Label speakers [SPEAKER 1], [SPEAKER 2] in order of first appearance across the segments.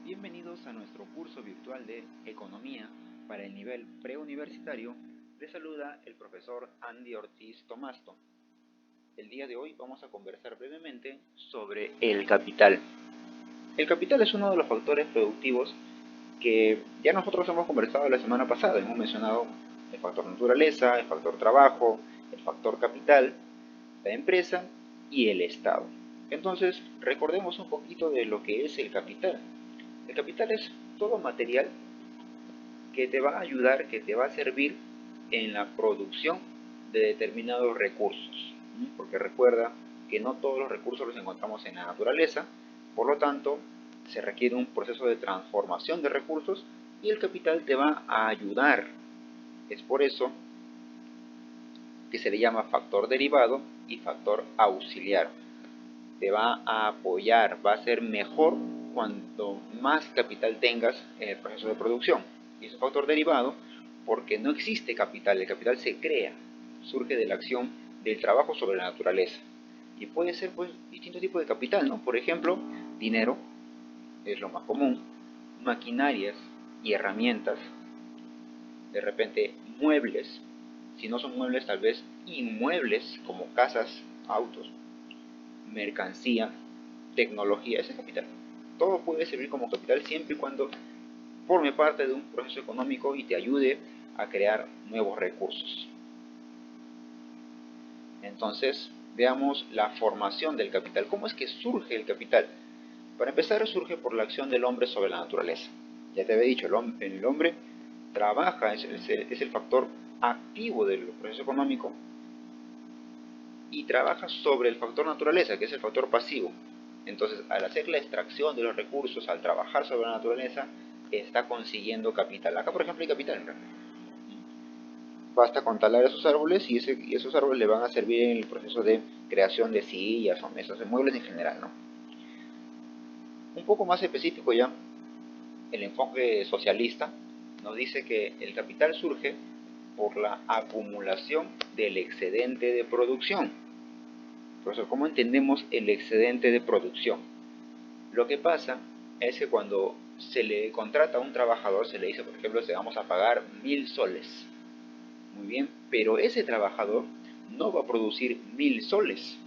[SPEAKER 1] Bienvenidos a nuestro curso virtual de Economía para el nivel preuniversitario. Les saluda el profesor Andy Ortiz Tomasto. El día de hoy vamos a conversar brevemente sobre el capital. El capital es uno de los factores productivos que ya nosotros hemos conversado la semana pasada. Hemos mencionado el factor naturaleza, el factor trabajo, el factor capital, la empresa y el Estado. Entonces, recordemos un poquito de lo que es el capital. El capital es todo material que te va a ayudar, que te va a servir en la producción de determinados recursos. Porque recuerda que no todos los recursos los encontramos en la naturaleza, por lo tanto, se requiere un proceso de transformación de recursos y el capital te va a ayudar. Es por eso que se le llama factor derivado y factor auxiliar. Te va a apoyar, va a ser mejor cuanto más capital tengas en el proceso de producción. Y es un factor derivado porque no existe capital, el capital se crea, surge de la acción del trabajo sobre la naturaleza. Y puede ser pues distintos tipos de capital, ¿no? Por ejemplo, dinero es lo más común, maquinarias y herramientas, de repente muebles, si no son muebles tal vez inmuebles como casas, autos, mercancía, tecnología, ese es capital. Todo puede servir como capital siempre y cuando forme parte de un proceso económico y te ayude a crear nuevos recursos. Entonces, veamos la formación del capital. ¿Cómo es que surge el capital? Para empezar, surge por la acción del hombre sobre la naturaleza. Ya te había dicho, el hombre trabaja, es el factor activo del proceso económico y trabaja sobre el factor naturaleza, que es el factor pasivo. Entonces, al hacer la extracción de los recursos, al trabajar sobre la naturaleza, está consiguiendo capital. Acá, por ejemplo, hay capital. Basta con talar esos árboles y esos árboles le van a servir en el proceso de creación de sillas o mesas, de muebles en general, ¿no? Un poco más específico ya, el enfoque socialista nos dice que el capital surge por la acumulación del excedente de producción. Profesor, ¿cómo entendemos el excedente de producción? Lo que pasa es que cuando se le contrata a un trabajador, se le dice, por ejemplo, que vamos a pagar 1000 soles. Muy bien, pero ese trabajador no va a producir 1000 soles.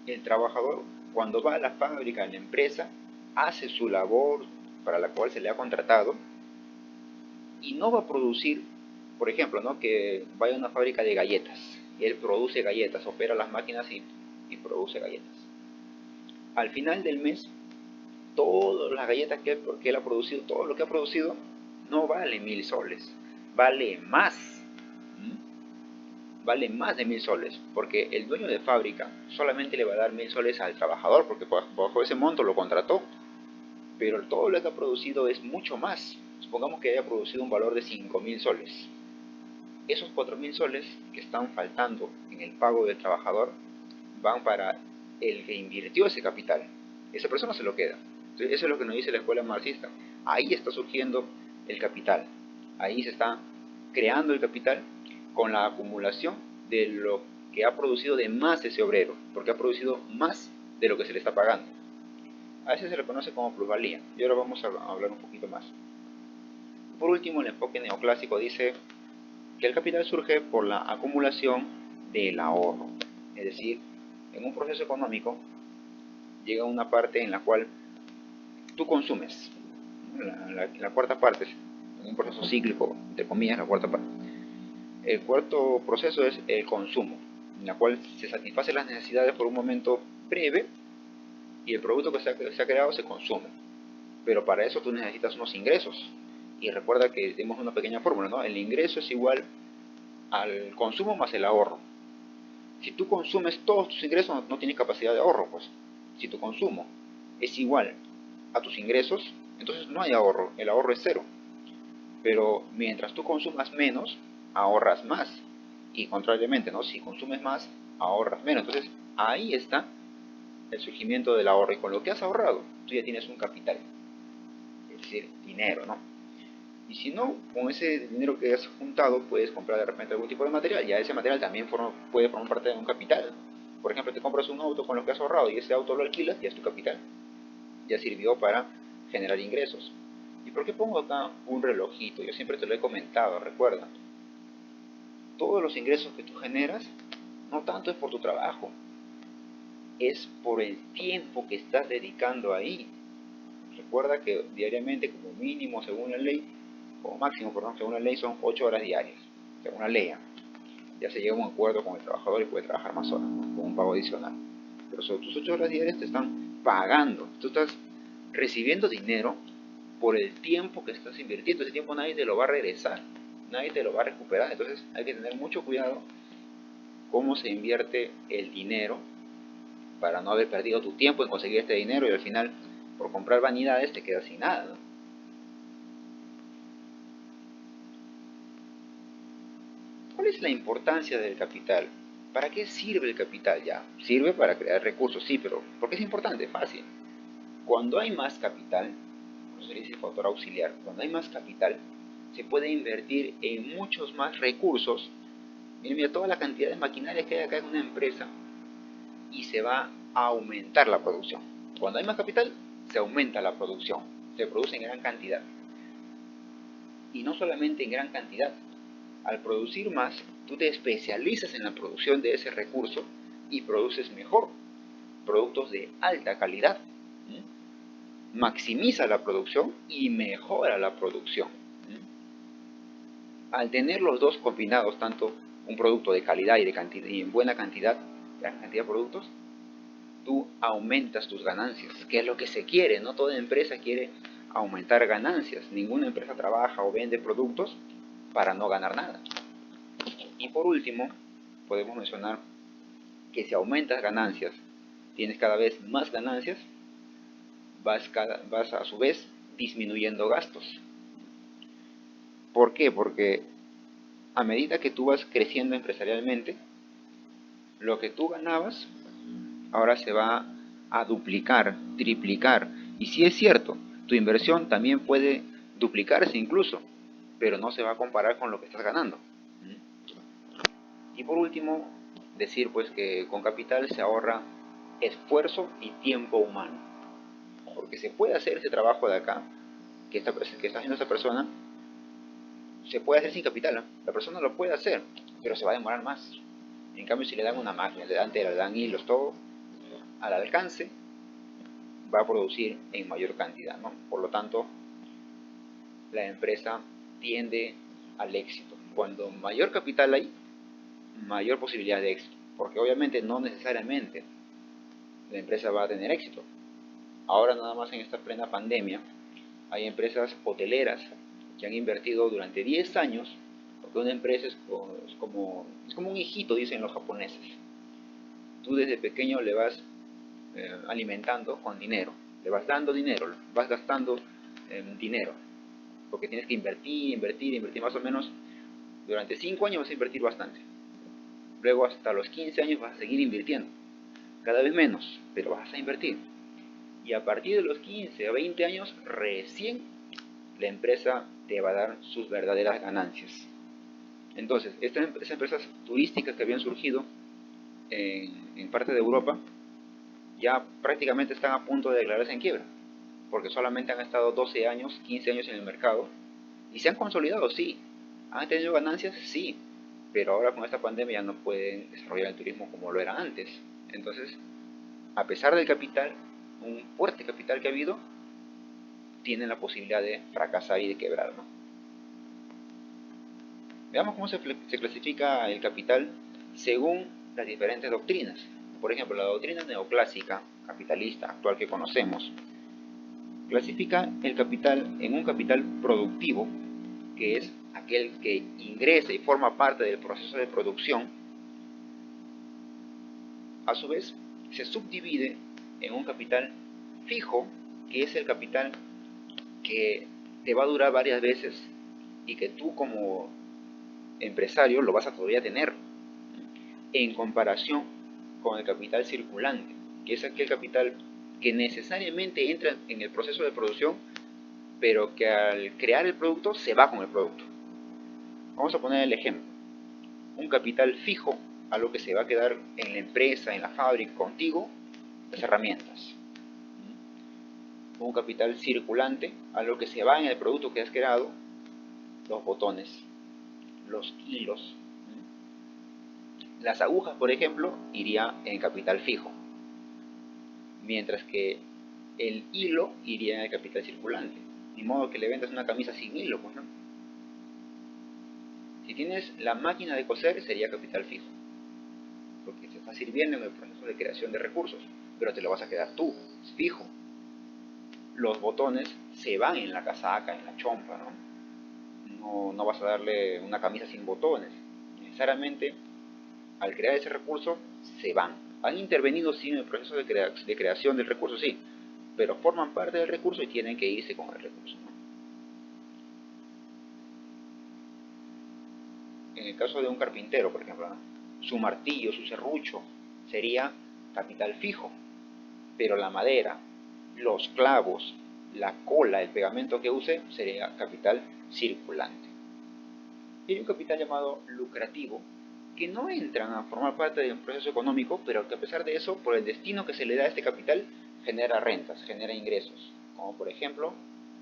[SPEAKER 1] El trabajador, cuando va a la fábrica, a la empresa, hace su labor para la cual se le ha contratado y no va a producir, por ejemplo, ¿no? Que vaya a una fábrica de galletas. Él produce galletas, opera las máquinas y produce galletas. Al final del mes, todas las galletas que él ha producido, todo lo que ha producido, no vale 1000 soles, vale más. Vale más de 1000 soles, porque el dueño de fábrica solamente le va a dar 1000 soles al trabajador, porque bajo ese monto lo contrató, pero todo lo que ha producido es mucho más. Supongamos que haya producido un valor de 5000 soles. Esos 4000 soles que están faltando en el pago del trabajador van para el que invirtió ese capital. Esa persona se lo queda. Entonces, eso es lo que nos dice la escuela marxista. Ahí está surgiendo el capital. Ahí se está creando el capital con la acumulación de lo que ha producido de más ese obrero, porque ha producido más de lo que se le está pagando. A eso se le conoce como plusvalía, y ahora vamos a hablar un poquito más. Por último, el enfoque neoclásico dice que el capital surge por la acumulación del ahorro, es decir, en un proceso económico llega una parte en la cual tú consumes, la cuarta parte, en un proceso cíclico, entre comillas, la cuarta parte. El cuarto proceso es el consumo, en la cual se satisfacen las necesidades por un momento breve y el producto que se ha creado se consume. Pero para eso tú necesitas unos ingresos. Y recuerda que tenemos una pequeña fórmula, ¿no? El ingreso es igual al consumo más el ahorro. Si tú consumes todos tus ingresos, no tienes capacidad de ahorro, pues. Si tu consumo es igual a tus ingresos, entonces no hay ahorro, el ahorro es cero. Pero mientras tú consumas menos, ahorras más. Y contrariamente, ¿no? Si consumes más, ahorras menos. Entonces, ahí está el surgimiento del ahorro. Y con lo que has ahorrado, tú ya tienes un capital. Es decir, dinero, ¿no? Y si no, con ese dinero que has juntado, puedes comprar de repente algún tipo de material. Ya ese material también puede formar parte de un capital. Por ejemplo, te compras un auto con lo que has ahorrado y ese auto lo alquilas, ya es tu capital. Ya sirvió para generar ingresos. ¿Y por qué pongo acá un relojito? Yo siempre te lo he comentado, recuerda. Todos los ingresos que tú generas, no tanto es por tu trabajo, es por el tiempo que estás dedicando ahí. Recuerda que diariamente, como mínimo, según la ley, o máximo, perdón, según la ley, son 8 horas diarias, según la ley. Ya se llega a un acuerdo con el trabajador y puede trabajar más horas, ¿no? Con un pago adicional. Pero sobre tus 8 horas diarias te están pagando. Tú estás recibiendo dinero por el tiempo que estás invirtiendo. Ese tiempo nadie te lo va a regresar, nadie te lo va a recuperar. Entonces hay que tener mucho cuidado cómo se invierte el dinero para no haber perdido tu tiempo en conseguir este dinero y al final, por comprar vanidades, te quedas sin nada, ¿no? ¿Cuál es la importancia del capital? ¿Para qué sirve el capital ya? Sirve para crear recursos, sí, pero ¿por qué es importante? Fácil. Cuando hay más capital, por eso se dice factor auxiliar, cuando hay más capital, se puede invertir en muchos más recursos. Mira toda la cantidad de maquinaria que hay acá en una empresa y se va a aumentar la producción. Cuando hay más capital, se aumenta la producción, se produce en gran cantidad. Y no solamente en gran cantidad, al producir más, tú te especializas en la producción de ese recurso y produces mejor, productos de alta calidad. Maximiza la producción y mejora la producción. Al tener los dos combinados, tanto un producto de calidad y, y en buena cantidad, gran cantidad de productos, tú aumentas tus ganancias, que es lo que se quiere. No toda empresa quiere aumentar ganancias. Ninguna empresa trabaja o vende productos para no ganar nada. Y por último, podemos mencionar que si aumentas ganancias, tienes cada vez más ganancias, vas a su vez disminuyendo gastos. ¿Por qué? Porque a medida que tú vas creciendo empresarialmente, lo que tú ganabas ahora se va a duplicar, triplicar. Y si es cierto, tu inversión también puede duplicarse incluso, pero no se va a comparar con lo que estás ganando. Y por último, decir pues que con capital se ahorra esfuerzo y tiempo humano. Porque se puede hacer ese trabajo de acá, que está haciendo esa persona, se puede hacer sin capital, ¿no? La persona lo puede hacer, pero se va a demorar más. En cambio, si le dan una máquina, le dan hilos, todo al alcance, va a producir en mayor cantidad, ¿no? Por lo tanto, la empresa tiende al éxito. Cuando mayor capital hay, mayor posibilidad de éxito. Porque obviamente no necesariamente la empresa va a tener éxito. Ahora nada más en esta plena pandemia, hay empresas hoteleras que han invertido durante 10 años, porque una empresa es como un hijito, dicen los japoneses. Tú desde pequeño le vas alimentando con dinero, le vas dando dinero, vas gastando dinero, porque tienes que invertir, más o menos durante 5 años vas a invertir bastante. Luego hasta los 15 años vas a seguir invirtiendo, cada vez menos, pero vas a invertir. Y a partir de los 15 a 20 años recién la empresa te va a dar sus verdaderas ganancias. Entonces, estas empresas turísticas que habían surgido en parte de Europa ya prácticamente están a punto de declararse en quiebra, porque solamente han estado 12 años, 15 años en el mercado y se han consolidado, sí. ¿Han tenido ganancias? Sí, pero ahora con esta pandemia ya no pueden desarrollar el turismo como lo era antes. Entonces, a pesar del capital, un fuerte capital que ha habido, tienen la posibilidad de fracasar y de quebrar, ¿no? Veamos cómo se clasifica el capital según las diferentes doctrinas. Por ejemplo, la doctrina neoclásica, capitalista, actual que conocemos, clasifica el capital en un capital productivo, que es aquel que ingresa y forma parte del proceso de producción. A su vez, se subdivide en un capital fijo, que es el capital que te va a durar varias veces y que tú como empresario lo vas a todavía tener, en comparación con el capital circulante, que es aquel capital que necesariamente entra en el proceso de producción, pero que al crear el producto se va con el producto. Vamos a poner el ejemplo. Un capital fijo, algo que se va a quedar en la empresa, en la fábrica, contigo, las herramientas. un capital circulante, algo que se va en el producto que has creado, los botones, los hilos. Las agujas, por ejemplo, iría en capital fijo, mientras que el hilo iría en el capital circulante. Ni modo que le vendas una camisa sin hilo, pues no. Si tienes la máquina de coser, sería capital fijo, porque se está sirviendo en el proceso de creación de recursos, pero te lo vas a quedar tú, es fijo. Los botones se van en la casaca, en la chompa, no vas a darle una camisa sin botones. Necesariamente, al crear ese recurso, se van. Han intervenido sí en el proceso de creación del recurso, sí, pero forman parte del recurso y tienen que irse con el recurso, ¿no? En el caso de un carpintero, por ejemplo, su martillo, su serrucho, sería capital fijo, pero la madera, los clavos, la cola, el pegamento que use, sería capital circulante. Y hay un capital llamado lucrativo, que no entran a formar parte de un proceso económico, pero que a pesar de eso, por el destino que se le da a este capital, genera rentas, genera ingresos, como por ejemplo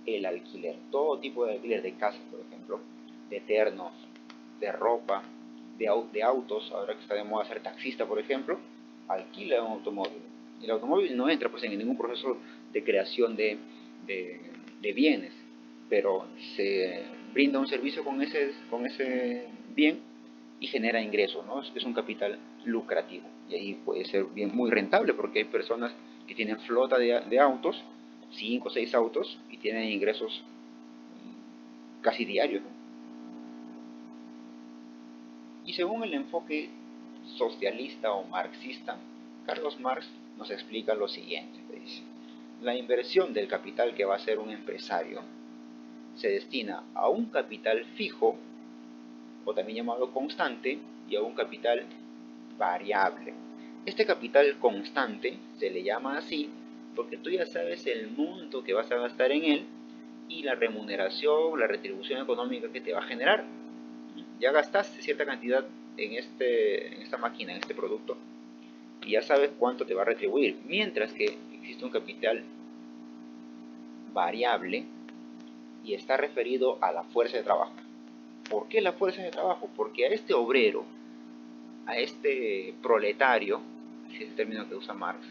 [SPEAKER 1] el alquiler, todo tipo de alquiler de casas, por ejemplo, de ternos, de ropa, de autos. Ahora que está de moda ser taxista, por ejemplo, alquila un automóvil. El automóvil no entra pues en ningún proceso de creación de bienes, pero se brinda un servicio con ese bien y genera ingresos, ¿no? Es un capital lucrativo, y ahí puede ser bien muy rentable, porque hay personas que tienen flota de autos, 5 o 6 autos, y tienen ingresos casi diarios, ¿no? Y según el enfoque socialista o marxista, Carlos Marx nos explica lo siguiente, dice: la inversión del capital que va a ser un empresario se destina a un capital fijo, o también llamado constante, y a un capital variable. Este capital constante se le llama así porque tú ya sabes el monto que vas a gastar en él y la remuneración, la retribución económica que te va a generar. Ya gastaste cierta cantidad en esta máquina, en este producto, y ya sabes cuánto te va a retribuir. Mientras que existe un capital variable y está referido a la fuerza de trabajo. ¿Por qué la fuerza de trabajo? Porque a este obrero, a este proletario, así es el término que usa Marx,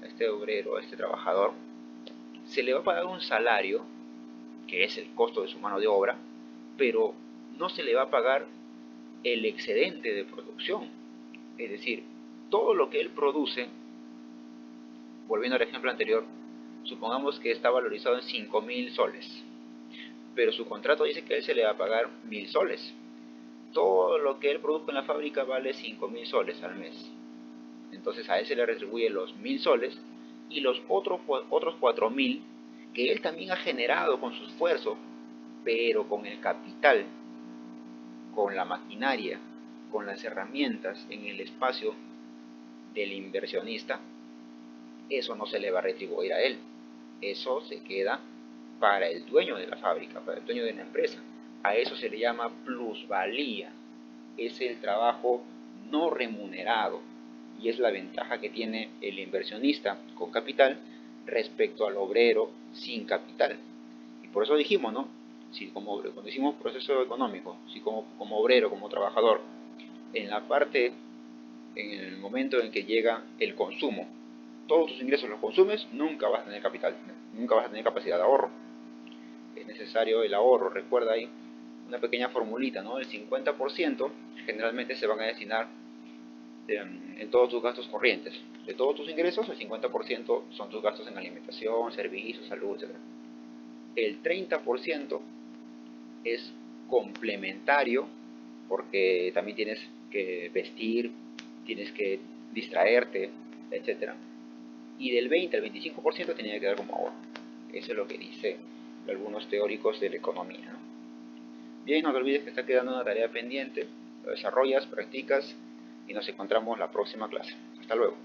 [SPEAKER 1] a este obrero, a este trabajador, se le va a pagar un salario, que es el costo de su mano de obra, pero no se le va a pagar el excedente de producción. Es decir, todo lo que él produce, volviendo al ejemplo anterior, supongamos que está valorizado en 5.000 soles, pero su contrato dice que a él se le va a pagar 1.000 soles. Todo lo que él produjo en la fábrica vale 5.000 soles al mes. Entonces a él se le retribuye los 1.000 soles y los otros 4.000 que él también ha generado con su esfuerzo, pero con el capital, con la maquinaria, con las herramientas en el espacio del inversionista. Eso no se le va a retribuir a él, eso se queda para el dueño de la fábrica, para el dueño de la empresa. A eso se le llama plusvalía, es el trabajo no remunerado, y es la ventaja que tiene el inversionista con capital respecto al obrero sin capital. Y por eso dijimos, ¿no? Si cuando hicimos proceso económico, si como obrero, como trabajador, en la parte, en el momento en que llega el consumo, todos tus ingresos los consumes, nunca vas a tener capital, nunca vas a tener capacidad de ahorro. Es necesario el ahorro. Recuerda ahí una pequeña formulita, ¿no? El 50% generalmente se van a destinar en todos tus gastos corrientes. De todos tus ingresos, el 50% son tus gastos en alimentación, servicios, salud, etc. El 30% es complementario, porque también tienes que vestir, tienes que distraerte, etc. Y del 20 al 25% tiene que quedar como ahorro. Eso es lo que dicen algunos teóricos de la economía, ¿no? Bien, no te olvides que está quedando una tarea pendiente. Lo desarrollas, practicas y nos encontramos la próxima clase. Hasta luego.